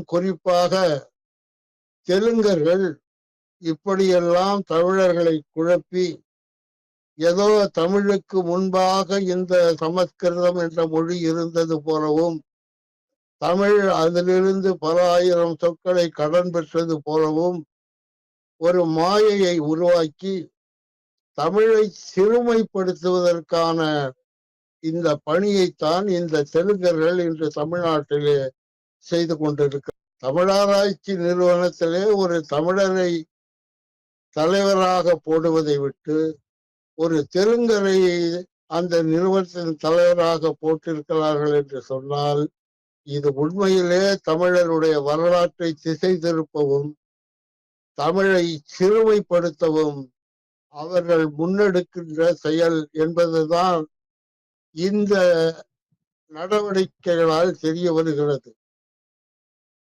குறிப்பாக தெலுங்கர்கள் இப்படியெல்லாம் தமிழர்களை குழப்பி ஏதோ தமிழுக்கு முன்பாக இந்த சமஸ்கிருதம் என்ற மொழி இருந்தது போலவும் தமிழ் அதிலிருந்து பல ஆயிரம் சொற்களை கடன் பெற்றது போலவும் ஒரு மாயையை உருவாக்கி தமிழை சிறுமைப்படுத்துவதற்கான இந்த பணியைத்தான் இந்த தெலுங்கர்கள் இன்று தமிழ்நாட்டிலே செய்து கொண்டிருக்க. தமிழாராய்ச்சி நிறுவனத்திலே ஒரு தமிழரை தலைவராக போடுவதை விட்டு ஒரு தெலுங்கரை அந்த நிறுவனத்தின் தலைவராக போட்டிருக்கிறார்கள் என்று சொன்னால் இது உண்மையிலே தமிழருடைய வரலாற்றை திசை திருப்பவும் தமிழை சிறுமைப்படுத்தவும் அவர்கள் முன்னெடுக்கின்ற செயல் என்பதுதான் இந்த நடவடிக்கைகளால் தெரிய வருகிறது.